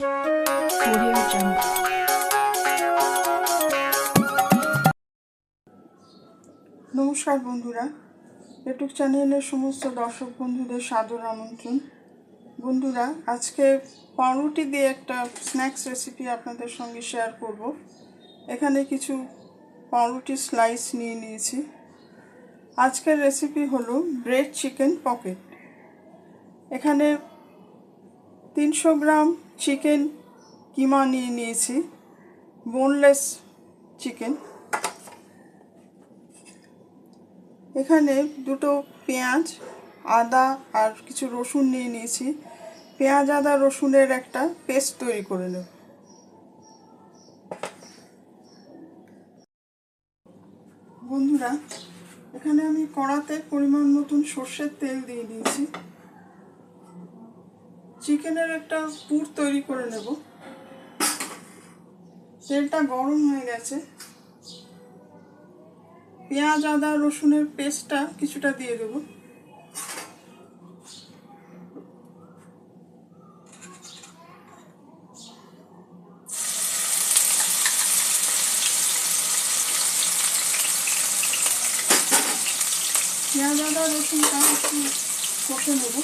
Audio Jungle. নমস্কার বন্ধুরা, YouTube চ্যানেলের সমস্ত দর্শক বন্ধুদের সাদর আমন্ত্রণ। বন্ধুরা, আজকে পাউরুটি দিয়ে একটা স্ন্যাক্স রেসিপি আপনাদের সঙ্গে শেয়ার করব। এখানে কিছু পাউরুটি স্লাইস নিয়ে নিয়েছি। আজকের রেসিপি হলো ব্রেড চিকেন পকেট। এখানে 300 গ্রাম চিকেন কিমা নিয়ে নিয়েছি, বোনলেস চিকেন। এখানে দুটো পেঁয়াজ, আদা আর কিছু রসুন নিয়ে নিয়েছি। পেঁয়াজ, আদা, রসুনের একটা পেস্ট তৈরি করে নেব। বন্ধুরা, এখানে আমি কড়াতে পরিমাণ মতন সর্ষের তেল দিয়ে দিয়েছি। চিকেনের একটা পুর তৈরি করে নেব। তেলটা গরম হয়ে গেছে। পেঁয়াজ, আদা, রসুনের পেস্টটা কিছুটা দিয়ে দেবো। পেঁয়াজ, আদা, রসুনটা একটু কষে নেব।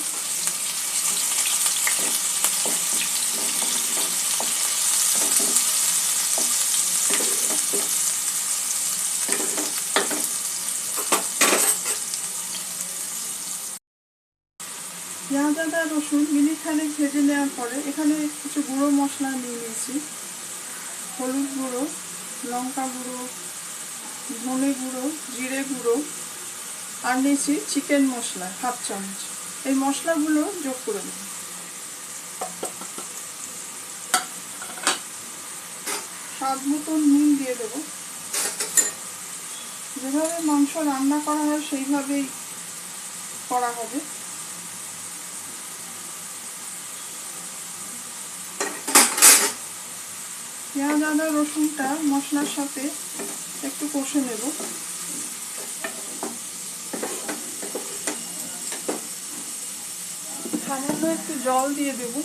পেঁয়াজ, আদা, রসুন মিনিট খানেক ভেজে নেওয়ার পরে এখানে কিছু গুঁড়ো মশলা নিয়ে নিয়েছি। হলুদ গুঁড়ো, লঙ্কা গুঁড়ো, ধনে গুঁড়ো, জিরে গুঁড়ো, আর নিয়েছি চিকেন মশলা 1/2 চামচ। এই মশলাগুলো যোগ করে নেব। স্বাদ মতন নুন দিয়ে দেবো। যেভাবে মাংস রান্না করা হয় সেইভাবেই করা হবে। পেঁয়াজ, আদা, রসুনটা মশলার সাথে একটু কষে নেব। সামান্য একটু জল দিয়ে দেব।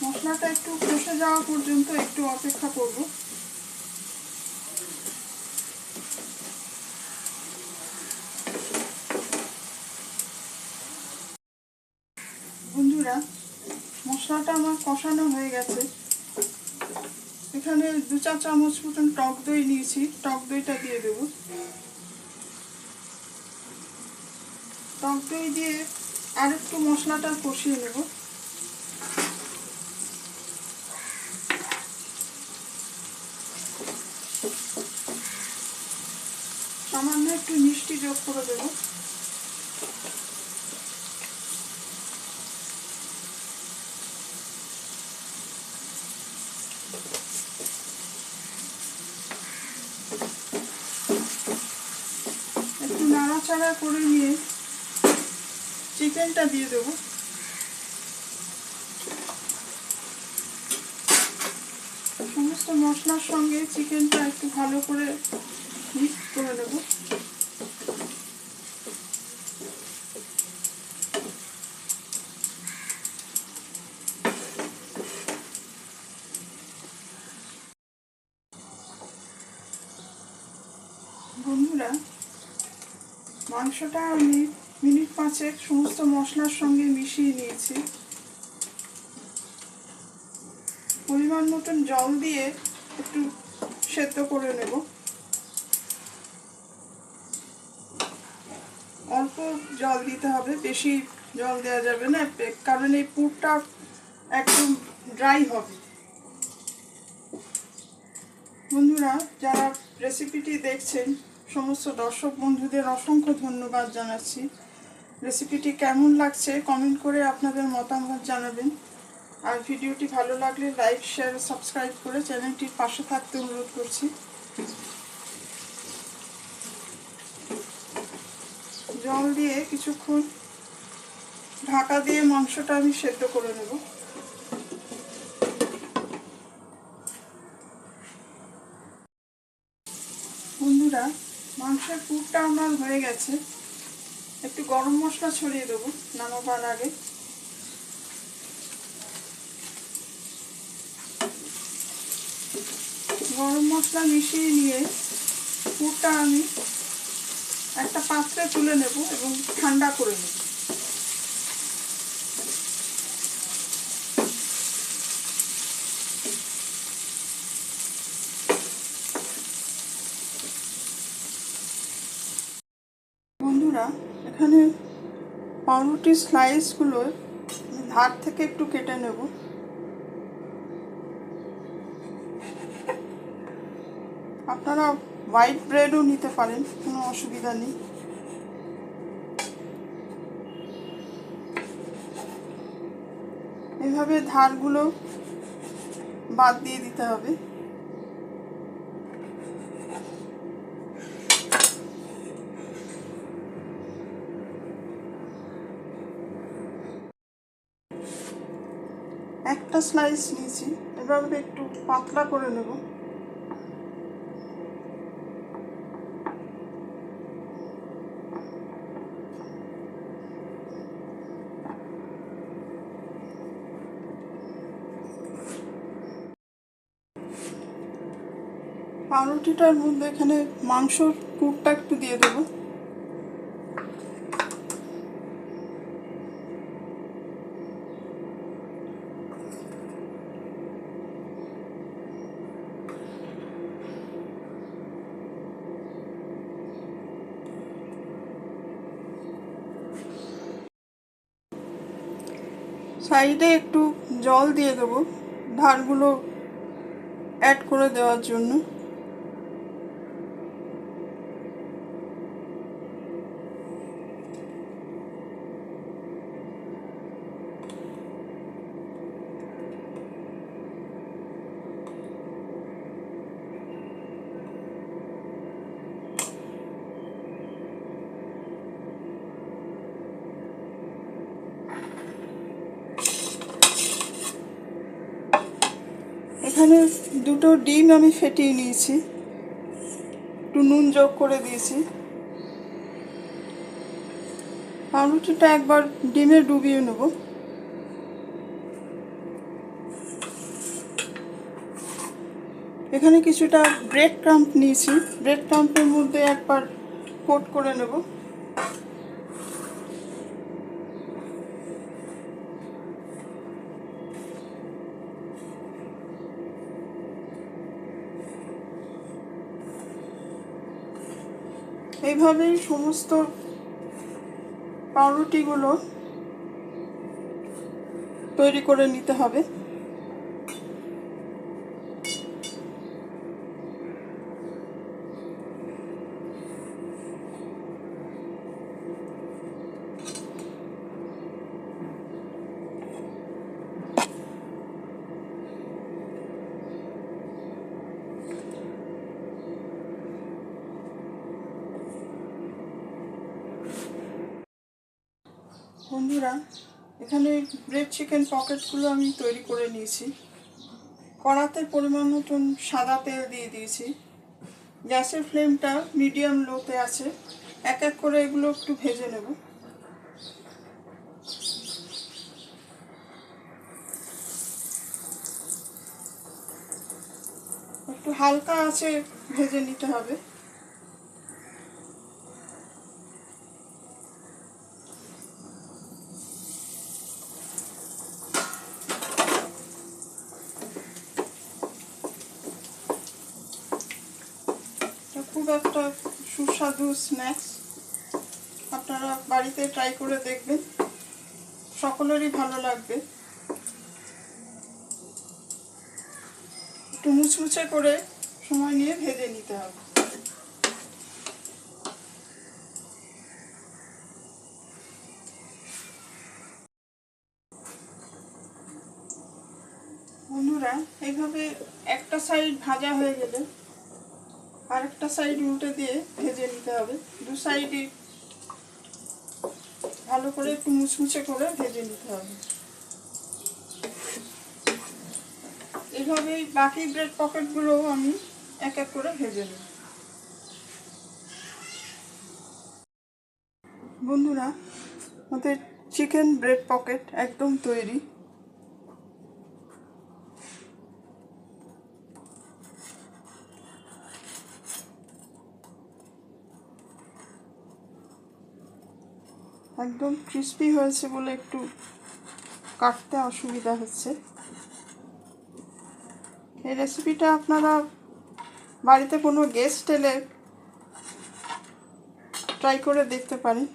মশলাটা একটু কষে যাওয়া পর্যন্ত একটু অপেক্ষা করব। বন্ধুরা, মশলাটা আমার কষানো হয়ে গেছে। এখানে 2-4 চামচ মতন টক দই নিয়েছি, টক দইটা দিয়ে দেব। টক দই দিয়ে আর একটু মশলাটা কষিয়ে নেব। সামান্য একটু মিষ্টি যোগ করে দেব। একটু নাড়াচাড়া করে নিয়ে চিকেনটা দিয়ে দেব। সমস্ত মশলার সঙ্গে চিকেনটা একটু ভালো করে মিক্স করে দেব। বন্ধুরা, মাংসটা আমি মিনিট 5 সমস্ত মশলার সঙ্গে মিশিয়ে নিয়েছি। পরিমাণ মতন জল দিয়ে একটু সেদ্ধ করে নেব। অল্প জল দিতে হবে, বেশি জল দেওয়া যাবে না, কারণ এই পুরটা একদম ড্রাই হবে। বন্ধুরা, যারা রেসিপিটি দেখছেন সমস্ত দর্শক বন্ধুদের অসংখ্য ধন্যবাদ জানাচ্ছি। রেসিপিটি কেমন লাগছে কমেন্ট করে আপনাদের মতামত জানাবেন। আর ভিডিওটি ভালো লাগলে লাইক, শেয়ার, সাবস্ক্রাইব করে চ্যানেলটির পাশে থাকতে অনুরোধ করছি। জল দিয়ে কিছুক্ষণ ঢাকা দিয়ে মাংসটা আমি সেদ্ধ করে নেব। বন্ধুরা, মাংস মাংসের পুরটা আমার হয়ে গেছে। একটু গরম মশলা ছড়িয়ে দেবো নামাবার আগে। গরম মশলা মিশিয়ে নিয়ে পুরটা আমি একটা পাত্রে তুলে নেব এবং ঠান্ডা করে নেব। বন্ধুরা, এখানে পাউরুটির স্লাইসগুলো ধার থেকে একটু কেটে নেব। আপনারা হোয়াইট ব্রেডও নিতে পারেন, কোনো অসুবিধা নেই। এভাবে ধারগুলো বাদ দিয়ে দিতে হবে। একটা স্লাইস নিয়েছি, এভাবে একটু পাতলা করে নেব। পাউরুটিটার মধ্যে এখানে মাংসর পুরটা একটু দিয়ে দেবো। সাইডে একটু জল দিয়ে দেবো ধারগুলো অ্যাড করে দেওয়ার জন্য। এখানে দুটো ডিম আমি ফেটিয়ে নিয়েছি, একটু নুন যোগ করে দিয়েছি। পাউরুটিটা একবার ডিমে ডুবিয়ে নেব। এখানে কিছুটা ব্রেড ক্রাম্প নিয়েছি, ব্রেড ক্রাম্পের মধ্যে একবার কোট করে নেব। এইভাবেই সমস্ত পাউরুটিগুলো তৈরি করে নিতে হবে। বন্ধুরা, এখানে ব্রেড চিকেন পকেটগুলো আমি তৈরি করে নিয়েছি। কড়াতে পরিমাণ মতন সাদা তেল দিয়ে দিয়েছি। গ্যাসের ফ্লেমটা মিডিয়াম লোতে আছে। এক এক করে এগুলো একটু ভেজে নেব। একটু হালকা আছে ভেজে নিতে হবে। খুব একটা সুস্বাদু স্ন্যাক্স, আপনারা বাড়িতে ট্রাই করে দেখবেন, সকলেরই ভালো লাগবে। একটু মুচমুচে করে সময় নিয়ে ভেজে নিতে হবে। বন্ধুরা, এইভাবে একটা সাইড ভাজা হয়ে গেলে আরেকটা সাইড উল্টে দিয়ে ভেজে নিতে হবে। দু সাইডই ভালো করে একটু মুচমুচে করে ভেজে নিতে হবে। এইভাবেই বাকি ব্রেড পকেটগুলোও আমি এক এক করে ভেজে নেব। বন্ধুরা, আমাদের চিকেন ব্রেড পকেট একদম তৈরি। একদম ক্রিস্পি হয়েছে বলে একটু কাটতে অসুবিধা হচ্ছে। এই রেসিপিটা আপনারা বাড়িতে কোনো গেস্ট এলে ট্রাই করে দেখতে পারেন।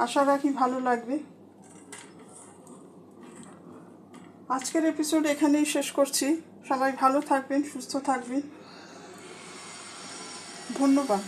আশা রাখি ভালো লাগবে। আজকের এপিসোড এখানেই শেষ করছি। সবাই ভালো থাকবেন, সুস্থ থাকবেন। ধন্যবাদ।